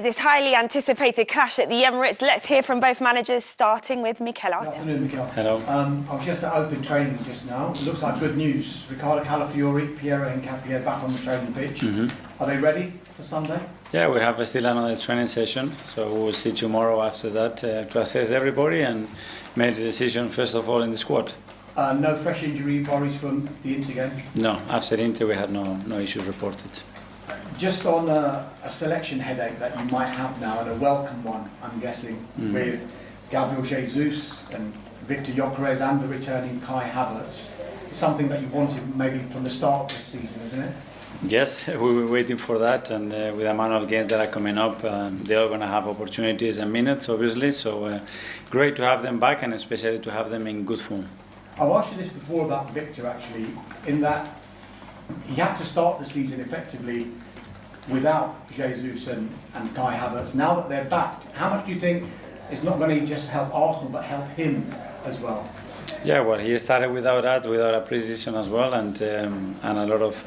this highly anticipated clash at the Emirates. Let's hear from both managers, starting with Mikel Arteta. Good afternoon, Mikel. Hello. I was just at open training just now. It looks like good news. Ricardo Calafiori, Piero Hincapié back on the training pitch. Are they ready for Sunday? Yeah, we have still another training session, so we'll see tomorrow after that to assess everybody and make the decision first of all in the squad. No fresh injury worries from the Inter game? No, after Inter we had no issues reported. Just on a selection headache that you might have now, and a welcome one, I'm guessing, with Gabriel Jesus and Victor Gyökeres and the returning Kai Havertz. It's something that you wanted maybe from the start of this season, isn't it? Yes, we were waiting for that, and with the amount of games that are coming up, they're all going to have opportunities and minutes, obviously, so great to have them back, and especially to have them in good form. I've asked you this before about Victor, actually, in that he had to start the season effectively without Jesus and Kai Havertz. Now that they're back, how much do you think it's not going to just help Arsenal, but help him as well? Yeah, well, he started without a pre-season as well, and a lot of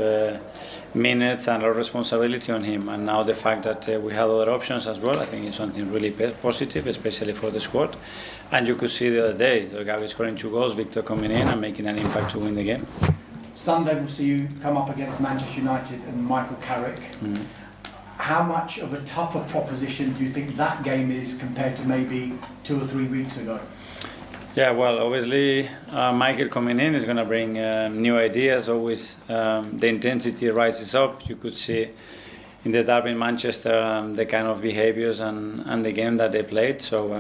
minutes and a lot of responsibility on him. And now the fact that we had other options as well, I think is something really positive, especially for the squad. And you could see the other day, the guy scoring 2 goals, Victor coming in and making an impact to win the game. Sunday we'll see you come up against Manchester United and Michael Carrick. How much of a tougher proposition do you think that game is compared to maybe 2 or 3 weeks ago? Yeah, well, obviously Michael coming in is going to bring new ideas. Always the intensity rises up. You could see in the derby in Manchester the kind of behaviours and the game that they played. So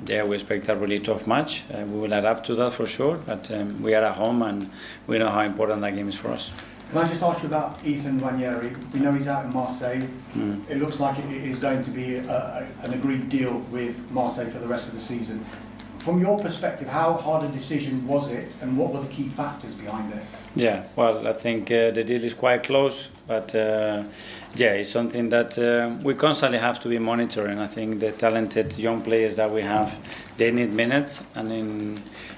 yeah, we expect a really tough match. We will adapt to that for sure. But we are at home and we know how important that game is for us. Can I just ask you about Ethan Nwaneri? We know he's out in Marseille. It looks like it is going to be an agreed deal with Marseille for the rest of the season. From your perspective, how hard a decision was it, and what were the key factors behind it? Yeah, well, I think the deal is quite close, but yeah, it's something that we constantly have to be monitoring. I think the talented young players that we have, they need minutes, and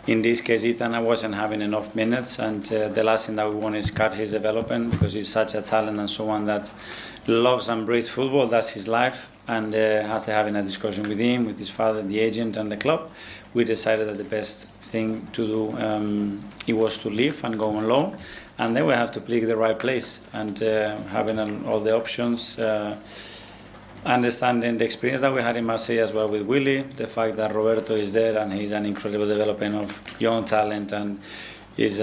in this case, Ethan wasn't having enough minutes, and the last thing that we want is cut his development, because he's such a talent and someone that loves and breathes football. That's his life. And after having a discussion with him, with his father, the agent and the club, we decided that the best thing to do it was to leave and go on loan, and then we have to pick the right place. And having all the options, understanding the experience that we had in Marseille as well with Willy, the fact that Roberto is there and he's an incredible development of young talent, and is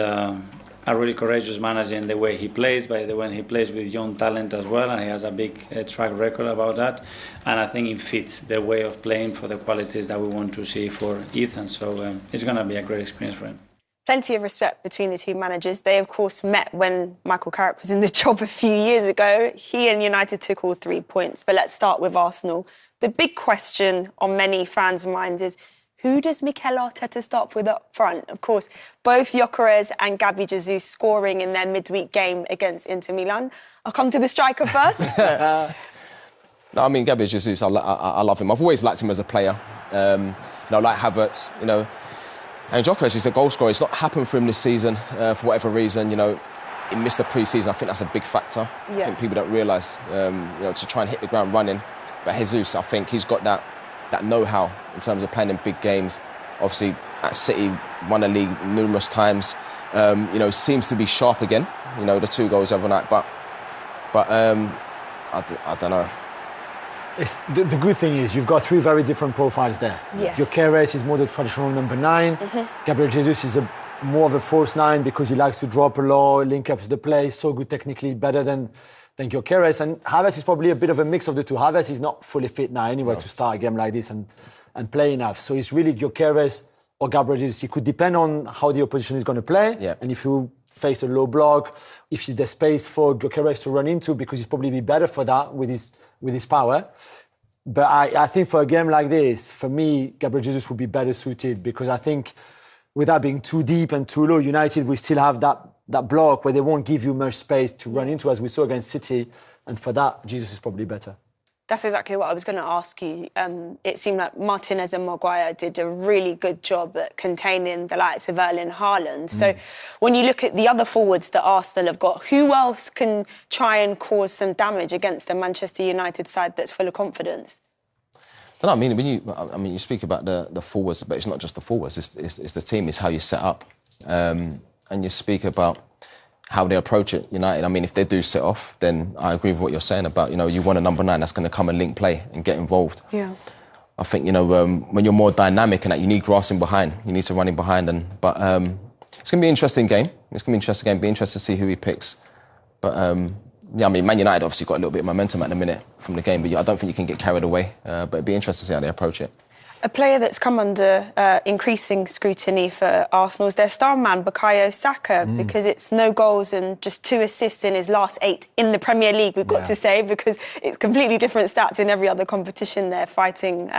a really courageous manager in the way he plays, by the way he plays with young talent as well, and he has a big track record about that. And I think it fits the way of playing for the qualities that we want to see for Ethan. So it's going to be a great experience for him. Plenty of respect between the two managers. They, of course, met when Michael Carrick was in the job a few years ago. He and United took all 3 points. But let's start with Arsenal. The big question on many fans' minds is, who does Mikel Arteta start with up front? Of course, both Gyökeres and Gabi Jesus scoring in their midweek game against Inter Milan. I'll come to the striker first. No, I mean, Gabi Jesus, I love him. I've always liked him as a player. Like Havertz, And Gyökeres is a goal scorer. It's not happened for him this season for whatever reason. He missed the pre-season. I think that's a big factor. Yeah. I think people don't realise, to try and hit the ground running. But Jesus, I think he's got that know-how in terms of playing in big games. Obviously, at City, won the league numerous times. Seems to be sharp again. The 2 goals overnight. But I don't know. The good thing is you've got 3 very different profiles there. Yes. Gyökeres is more the traditional number 9. Gabriel Jesus is more of a false 9 because he likes to drop a low, link up to the play, so good technically, better than Gyökeres. And Havertz is probably a bit of a mix of the 2. Havertz is not fully fit now anyway to start a game like this and play enough. So it's really Gyökeres or Gabriel Jesus. It could depend on how the opposition is going to play. Yeah. And if you face a low block, if there's space for Gyökeres to run into, because he's probably be better for that with his power. But I think for a game like this, for me, Gabriel Jesus would be better suited, because I think without being too deep and too low, United will still have that block where they won't give you much space to run into, as we saw against City. And for that, Jesus is probably better. That's exactly what I was going to ask you. It seemed like Martinez and Maguire did a really good job at containing the likes of Erling Haaland. So when you look at the other forwards that Arsenal have got, who else can try and cause some damage against the Manchester United side that's full of confidence? I don't know, when you speak about the forwards, but it's not just the forwards, it's the team, it's how you set up. And you speak about how they approach it, United. I mean, if they do sit off, then I agree with what you're saying about, you want a number 9 that's going to come and link play and get involved. Yeah. I think, when you're more dynamic and that, you need grass in behind, you need to run in behind. But it's going to be an interesting game. It's going to be an interesting game. Be interested to see who he picks. But yeah, I mean, Man United obviously got a little bit of momentum at the minute from the game, but I don't think you can get carried away. But it'd be interesting to see how they approach it. A player that's come under increasing scrutiny for Arsenal is their star man, Bukayo Saka, because it's no goals and just 2 assists in his last 8 in the Premier League, we've got to say, because it's completely different stats in every other competition they're fighting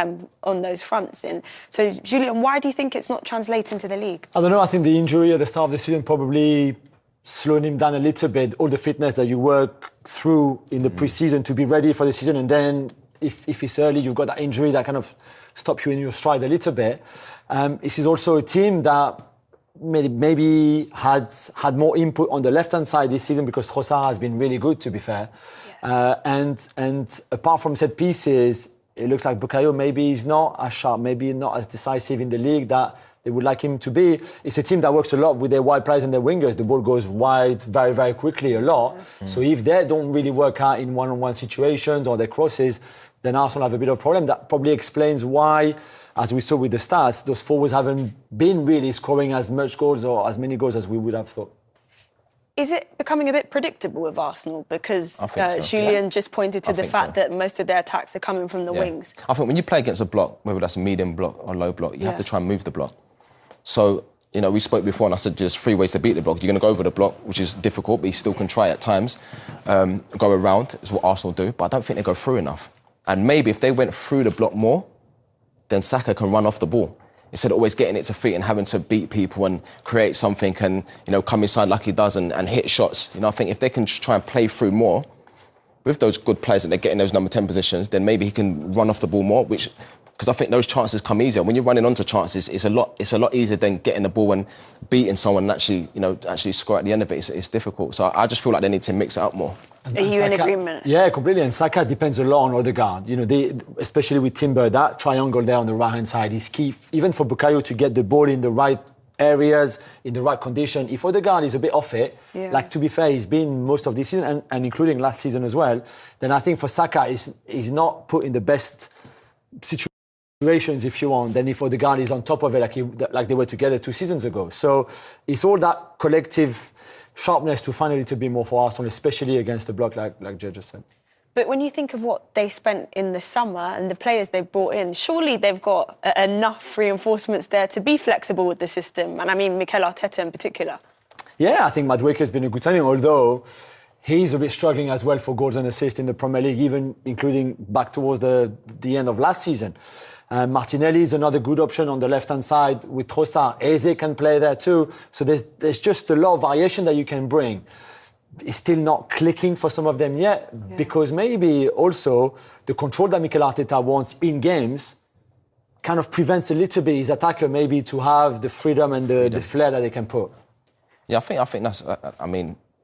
on those fronts in. So, Julian, why do you think it's not translating to the league? I don't know, I think the injury at the start of the season probably slowed him down a little bit, all the fitness that you work through in the pre-season to be ready for the season, and then if it's early, you've got that injury that kind of stops you in your stride a little bit. This is also a team that maybe had more input on the left-hand side this season because Trossard has been really good, to be fair. Yeah. And apart from set pieces, it looks like Bukayo maybe is not as sharp, maybe not as decisive in the league that they would like him to be. It's a team that works a lot with their wide players and their wingers. The ball goes wide very, very quickly a lot. So if they don't really work out in one-on-one situations or their crosses, then Arsenal have a bit of a problem. That probably explains why, as we saw with the stats, those forwards haven't been really scoring as much goals or as many goals as we would have thought. Is it becoming a bit predictable with Arsenal? Because so. Julian just pointed to the fact that most of their attacks are coming from the wings. I think when you play against a block, whether that's a medium block or low block, you have to try and move the block. So, we spoke before and I said there's 3 ways to beat the block. You're going to go over the block, which is difficult, but you still can try at times. Go around is what Arsenal do, but I don't think they go through enough. And maybe if they went through the block more, then Saka can run off the ball. Instead of always getting it to feet and having to beat people and create something and, come inside like he does and hit shots. I think if they can try and play through more, with those good players that they get in those number 10 positions, then maybe he can run off the ball more, because I think those chances come easier. When you're running onto chances, it's a lot easier than getting the ball and beating someone and actually score at the end of it. It's difficult. So I just feel like they need to mix it up more. Are you in agreement? Yeah, completely. And Saka depends a lot on Odegaard. Especially with Timber, that triangle there on the right-hand side is key, even for Bukayo to get the ball in the right areas, in the right condition. If Odegaard is a bit off it, like, to be fair, he's been most of this season and including last season as well, then I think for Saka, he's not put in the best situations, if you want, than if Odegaard is on top of it like they were together 2 seasons ago. So it's all that collective sharpness to find a little bit more for Arsenal, especially against the block, like Jay just said. But when you think of what they spent in the summer and the players they've brought in, surely they've got enough reinforcements there to be flexible with the system. And I mean Mikel Arteta in particular. Yeah, I think Madueke has been a good signing, although he's a bit struggling as well for goals and assists in the Premier League, even including back towards the end of last season. Martinelli is another good option on the left-hand side with Trossard. Eze can play there too. So there's just a lot of variation that you can bring. It's still not clicking for some of them yet, because maybe also the control that Mikel Arteta wants in games kind of prevents a little bit his attacker maybe to have the freedom and the flair that they can put. Yeah, I think that's,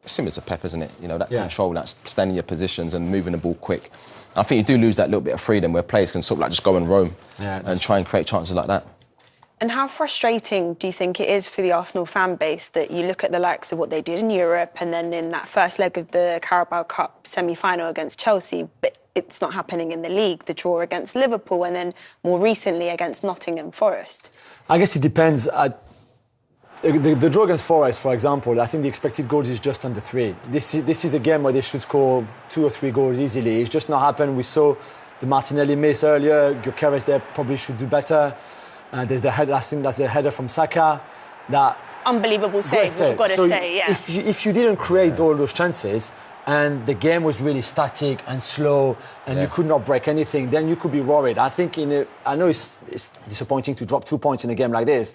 similar to Pep, isn't it? That control, that's standing in your positions and moving the ball quick. I think you do lose that little bit of freedom where players can sort of like just go and roam and try and create chances like that. And how frustrating do you think it is for the Arsenal fan base that you look at the likes of what they did in Europe and then in that first leg of the Carabao Cup semi-final against Chelsea, but it's not happening in the league, the draw against Liverpool and then more recently against Nottingham Forest? I guess it depends. The draw against Forest, for example, I think the expected goals is just under 3. This is a game where they should score 2 or 3 goals easily. It's just not happened. We saw the Martinelli miss earlier. Gyökeres there probably should do better. There's the header. I think that's the header from Saka. That unbelievable save. We've got to say, yeah. If you didn't create all those chances and the game was really static and slow and you could not break anything, then you could be worried. I think I know it's disappointing to drop 2 points in a game like this.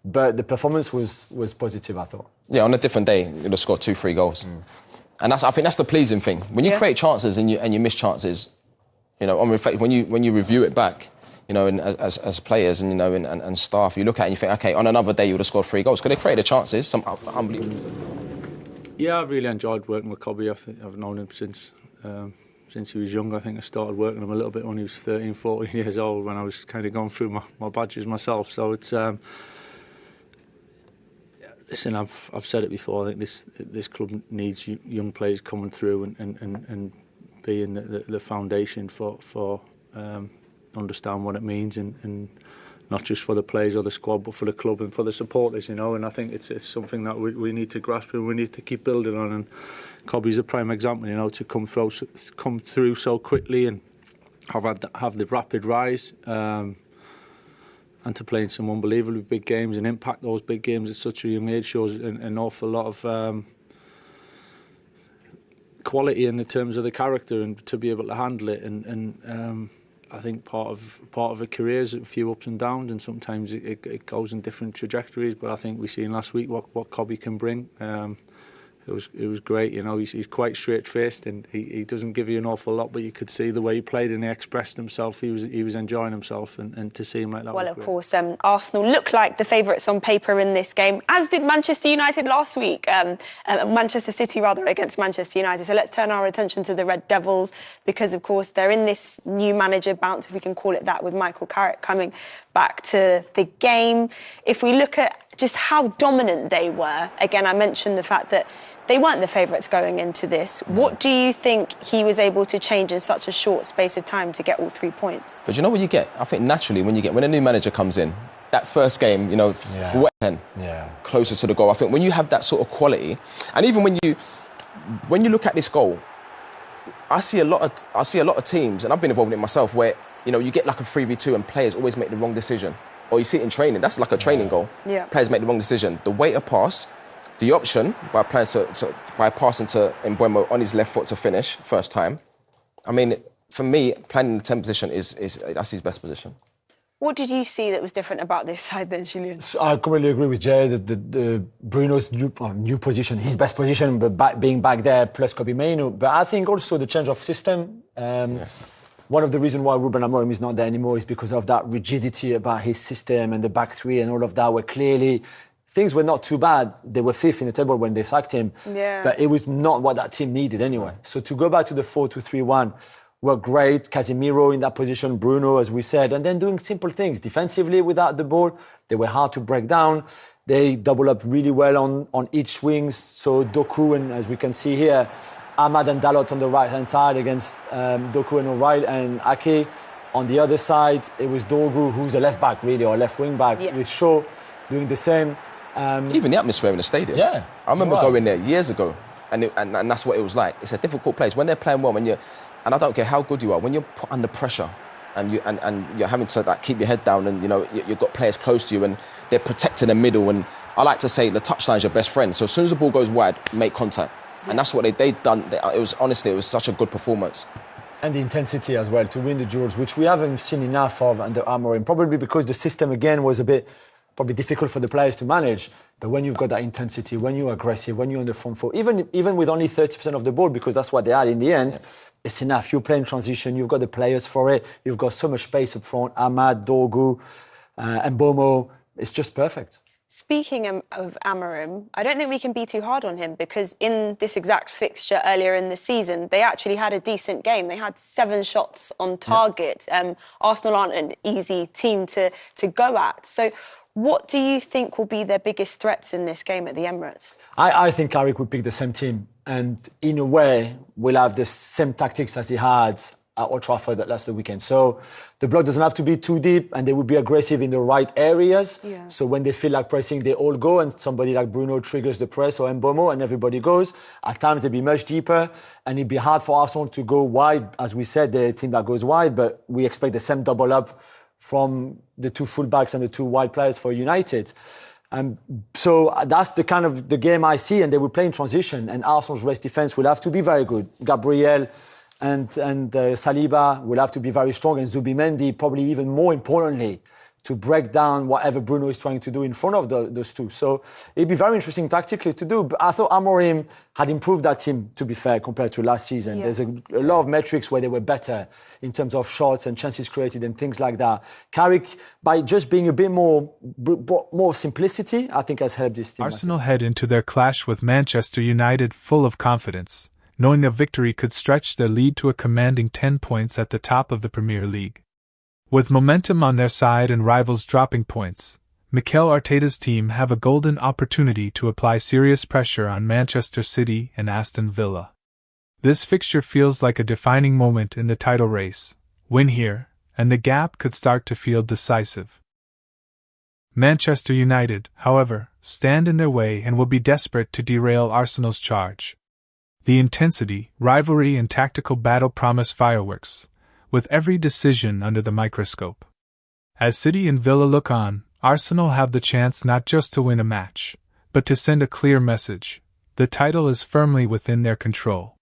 But the performance was positive, I thought. Yeah, on a different day, you'd have scored 2-3 goals. And I think that's the pleasing thing. When you create chances and you miss chances, You know, on reflect, when you review it back, you know, and as players and, you know, and staff, you look at it and you think, okay, on another day you would have scored 3 goals. Because they created chances, some unbelievable. Yeah, I've really enjoyed working with Cobby. I've known him since he was young. I think I started working him a little bit when he was 13, 14 years old, when I was kind of going through my badges myself. So it's, listen, I've said it before, I think this club needs young players coming through and being the foundation for understand what it means, and not just for the players or the squad, but for the club and for the supporters, you know. And I think it's something that we need to grasp and we need to keep building on. And Cobby's a prime example, you know, to come through so quickly and have the rapid rise, and to play in some unbelievably big games and impact those big games at such a young age shows an awful lot of quality in the terms of the character, and to be able to handle it. And I think part of a career is a few ups and downs, and sometimes it goes in different trajectories. But I think we seen last week what Cobby can bring. It was great, you know. He's quite straight-faced, and he doesn't give you an awful lot, but you could see the way he played and he expressed himself. He was enjoying himself, and to see him like that. Well, was of great. course, Arsenal looked like the favourites on paper in this game, as did Manchester United last week. Manchester City, rather, against Manchester United. So let's turn our attention to the Red Devils, because, of course, they're in this new manager bounce, if we can call it that, with Michael Carrick coming back to the game. If we look at just how dominant they were, again, I mentioned the fact that they weren't the favourites going into this. What do you think he was able to change in such a short space of time to get all 3 points? But you know what you get? I think naturally when a new manager comes in, that first game, you know, for West End, closer to the goal. I think when you have that sort of quality, and even when you look at this goal, I see a lot of teams, and I've been involved in it myself, where, you know, you get like a 3v2 and players always make the wrong decision. Or you see it in training, that's like a training goal. Yeah. Players make the wrong decision. The way to pass, the option by passing to Mbeumo on his left foot to finish first time. I mean, for me, playing in the 10th position is that's his best position. What did you see that was different about this side then, Julian? So I completely agree with Jay. The Bruno's new position, his best position, but being back there plus Kobbie Mainoo. But I think also the change of system. One of the reasons why Ruben Amorim is not there anymore is because of that rigidity about his system and the back three and all of that, where clearly things were not too bad. They were 5th in the table when they sacked him, but it was not what that team needed anyway. So to go back to the 4-2-3-1 were great. Casemiro in that position, Bruno, as we said, and then doing simple things. Defensively without the ball, they were hard to break down. They double up really well on each wings. So Doku, and as we can see here, Ahmad and Dalot on the right-hand side against Doku and O'Reilly and Ake. On the other side, it was Dorgu, who's a left-back really, or left wing-back, with Shaw doing the same. Even the atmosphere in the stadium. Yeah. I remember going there years ago, and that's what it was like. It's a difficult place. When they're playing well, and I don't care how good you are, when you're put under pressure and you're having to like keep your head down, and you know you've got players close to you and they're protecting the middle, and I like to say the touchline is your best friend. So as soon as the ball goes wide, make contact. And that's what they done. It was such a good performance. And the intensity as well to win the duels, which we haven't seen enough of under Amorim, probably because the system again was a bit probably difficult for the players to manage. But when you've got that intensity, when you're aggressive, when you're on the front foot, even with only 30% of the ball, because that's what they had in the end, it's enough. You're playing transition, you've got the players for it, you've got so much space up front, Ahmad, Dorgu, and Mbeumo. It's just perfect. Speaking of Amorim, I don't think we can be too hard on him, because in this exact fixture earlier in the season, they actually had a decent game. They had 7 shots on target. Arsenal aren't an easy team to go at. So what do you think will be their biggest threats in this game at the Emirates? I think Carrick would pick the same team. And in a way, will have the same tactics as he had at Old Trafford last weekend. So the block doesn't have to be too deep, and they would be aggressive in the right areas. Yeah. So when they feel like pressing, they all go, and somebody like Bruno triggers the press, or Mbeumo, and everybody goes. At times they'd be much deeper, and it'd be hard for Arsenal to go wide. As we said, they're a team that goes wide, but we expect the same double up from the 2 fullbacks and the 2 wide players for United. So that's the kind of the game I see, and they will play in transition, and Arsenal's race defence will have to be very good. Gabriel and Saliba will have to be very strong, and Zubimendi probably even more importantly to break down whatever Bruno is trying to do in front of those two. So it'd be very interesting tactically to do. But I thought Amorim had improved that team, to be fair, compared to last season. Yeah. There's a lot of metrics where they were better in terms of shots and chances created and things like that. Carrick, by just being a bit more simplicity, I think has helped this team. Arsenal head into their clash with Manchester United full of confidence, knowing a victory could stretch their lead to a commanding 10 points at the top of the Premier League. With momentum on their side and rivals dropping points, Mikel Arteta's team have a golden opportunity to apply serious pressure on Manchester City and Aston Villa. This fixture feels like a defining moment in the title race. Win here, and the gap could start to feel decisive. Manchester United, however, stand in their way and will be desperate to derail Arsenal's charge. The intensity, rivalry, and tactical battle promise fireworks, with every decision under the microscope. As City and Villa look on, Arsenal have the chance not just to win a match, but to send a clear message: the title is firmly within their control.